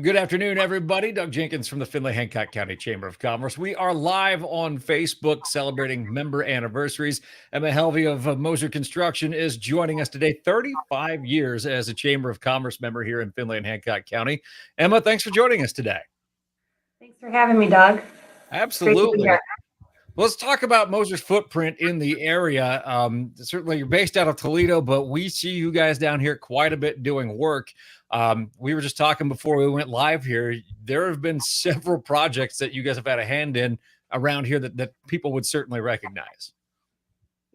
Good afternoon, everybody. Doug Jenkins from the Findlay Hancock County Chamber of Commerce. We are live on Facebook celebrating member anniversaries. Emma Helvey of Moser Construction is joining us today, 35 years as a Chamber of Commerce member here in Findlay and Hancock County. Emma, thanks for joining us today. Thanks for having me, Doug. Absolutely. Let's talk about Moser's footprint in the area. Certainly, you're based out of Toledo, but we see you guys down here quite a bit doing work. We were just talking before we went live here. There have been several projects that you guys have had a hand in around here that people would certainly recognize.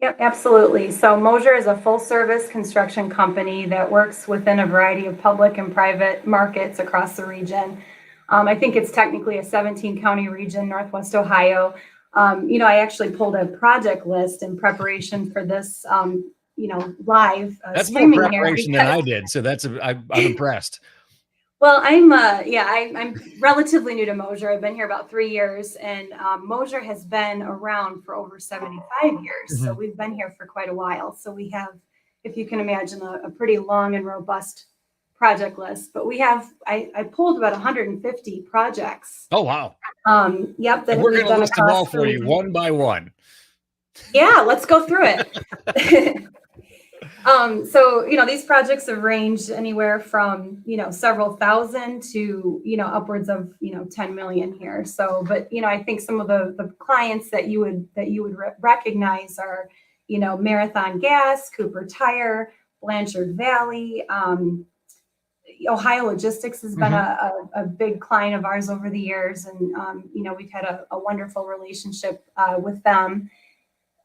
Yep, absolutely. So Moser is a full-service construction company that works within a variety of public and private markets across the region. I think it's technically a 17-county region, Northwest Ohio. I actually pulled a project list in preparation for this, live That's more preparation than I did. So I'm impressed. Well, I'm relatively new to Moser. I've been here about 3 years, and Moser has been around for over 75 years. Mm-hmm. So we've been here for quite a while. So we have, if you can imagine, a pretty long and robust project list. But I pulled about 150 projects. Oh, wow. Yep. That we're going to list them all for you one by one. Yeah, let's go through it. So, these projects have ranged anywhere from, several thousand to, upwards of, 10 million here. So, but, I think some of the clients that you would recognize are, Marathon Gas, Cooper Tire, Blanchard Valley, Ohio Logistics has been a big client of ours over the years. And, we've had a wonderful relationship with them.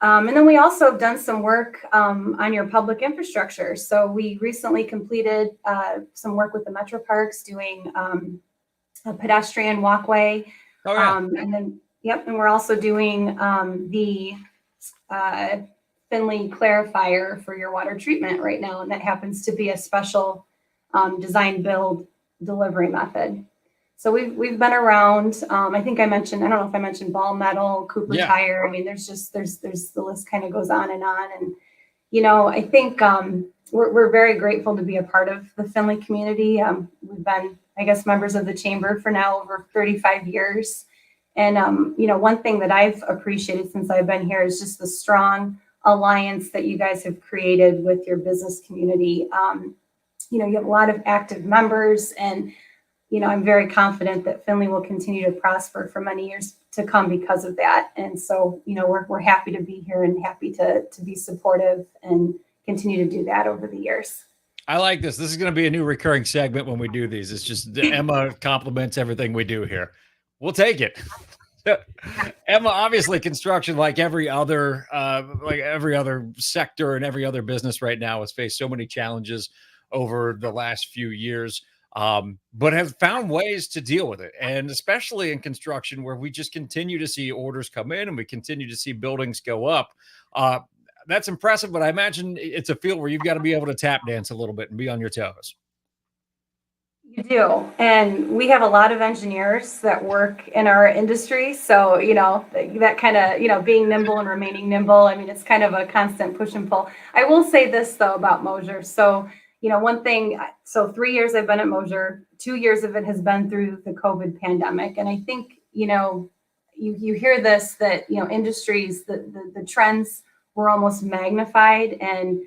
And then we also have done some work on your public infrastructure. So we recently completed some work with the Metro Parks doing a pedestrian walkway. Oh, yeah. And we're also doing the Findlay clarifier for your water treatment right now. And that happens to be a special design build delivery method. So we've been around. I think I don't know if I mentioned Ball Metal, Cooper Tire. I mean, there's the list kind of goes on. And, I think we're very grateful to be a part of the Findlay community. We've been, I guess, members of the chamber for now over 35 years. And, one thing that I've appreciated since I've been here is just the strong alliance that you guys have created with your business community. You have a lot of active members, and I'm very confident that Findlay will continue to prosper for many years to come because of that. And so, we're happy to be here and happy to be supportive and continue to do that over the years. I like this. This is going to be a new recurring segment when we do these. It's just Emma compliments everything we do here. We'll take it. Emma, obviously construction, like every other sector and every other business right now, has faced so many challenges over the last few years. But have found ways to deal with it. And especially in construction, where we just continue to see orders come in and we continue to see buildings go up. That's impressive, but I imagine it's a field where you've got to be able to tap dance a little bit and be on your toes. You do. And we have a lot of engineers that work in our industry. So, that kind of, being nimble and remaining nimble. I mean, it's kind of a constant push and pull. I will say this, though, about Moser. So, one thing, so 3 years I've been at Moser, 2 years of it has been through the COVID pandemic. And I think, you hear this, that, industries, the trends were almost magnified and,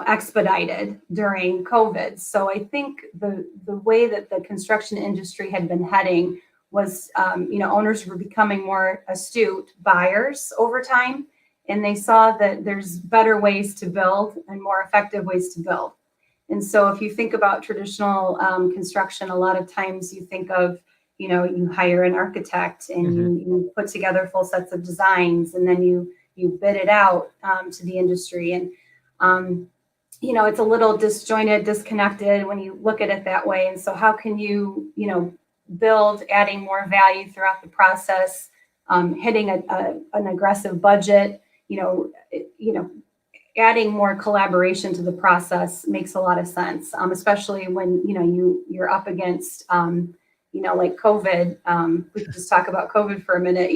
expedited during COVID. So I think the way that the construction industry had been heading was, owners were becoming more astute buyers over time. And they saw that there's better ways to build and more effective ways to build. And so if you think about traditional construction, a lot of times you think of, you hire an architect and you put together full sets of designs, and then you bid it out to the industry. And, it's a little disjointed, disconnected when you look at it that way. And so how can you, build, adding more value throughout the process, hitting an aggressive budget, adding more collaboration to the process makes a lot of sense, especially when, you're up against, like COVID. We could just talk about COVID for a minute,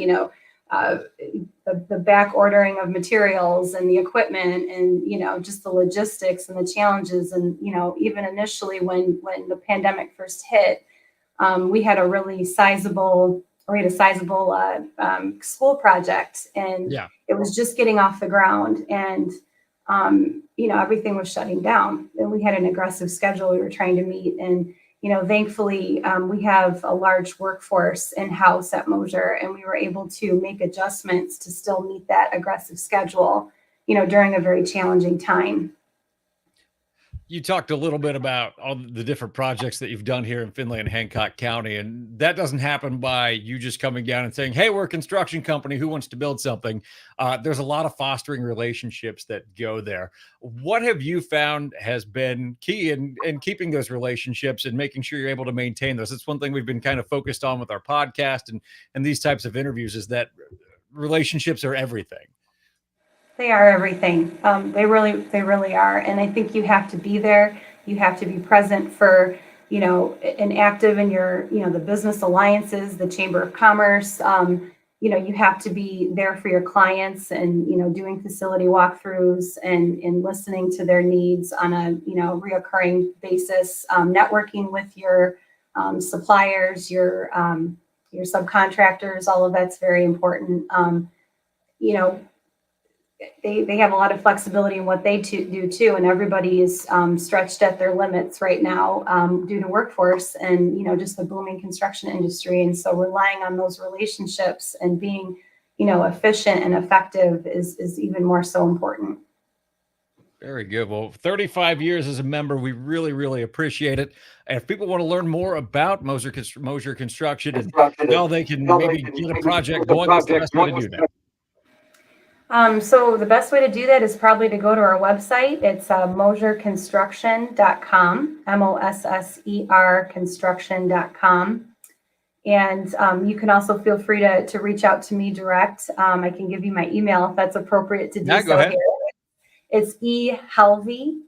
the back ordering of materials and the equipment and, just the logistics and the challenges. And, even initially when the pandemic first hit, we had a really sizable, school project, and Yeah. it was just getting off the ground, and everything was shutting down, and we had an aggressive schedule we were trying to meet. And thankfully, we have a large workforce in-house at Mosier, and we were able to make adjustments to still meet that aggressive schedule, during a very challenging time. You talked a little bit about all the different projects that you've done here in Findlay and Hancock County, and that doesn't happen by you just coming down and saying, "Hey, we're a construction company. Who wants to build something?" There's a lot of fostering relationships that go there. What have you found has been key in keeping those relationships and making sure you're able to maintain those? It's one thing we've been kind of focused on with our podcast and these types of interviews is that relationships are everything. They are everything. They really are. And I think you have to be there. You have to be present for, and active in your, the business alliances, the Chamber of Commerce. You have to be there for your clients and, doing facility walkthroughs and listening to their needs on a, reoccurring basis, networking with your suppliers, your subcontractors, all of that's very important. You know, they have a lot of flexibility in what they do too, and everybody is stretched at their limits right now due to workforce and just the booming construction industry. And so relying on those relationships and being efficient and effective is even more so important. Very good. Well, 35 years as a member, we really, really appreciate it. And if people want to learn more about Mosier Construction and how they can maybe get a project going, what's the best way to do that? So the best way to do that is probably to go to our website. It's mosierconstruction.com, MOSSER construction.com. And you can also feel free to reach out to me direct. I can give you my email if that's appropriate to do Yeah, so go ahead. here. It's ehelvey,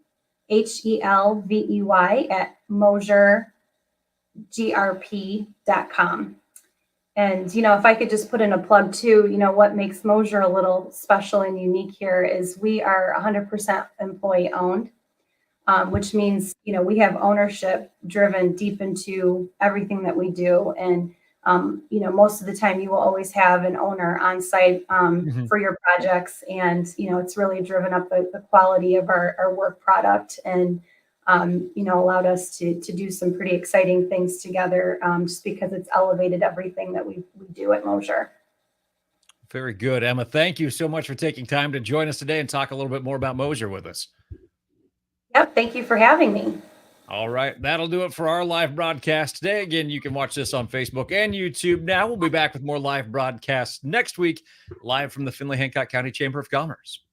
HELVEY at mosiergrp.com. And, if I could just put in a plug too, what makes Mosier a little special and unique here is we are 100% employee owned, which means, we have ownership driven deep into everything that we do. And, most of the time you will always have an owner on site Mhm. for your projects. And, it's really driven up the quality of our work product and, allowed us to do some pretty exciting things together just because it's elevated everything that we do at Mosier. Very good. Emma, thank you so much for taking time to join us today and talk a little bit more about Mosier with us. Yep. Thank you for having me. All right. That'll do it for our live broadcast today. Again, you can watch this on Facebook and YouTube now. We'll be back with more live broadcasts next week, live from the Findlay Hancock County Chamber of Commerce.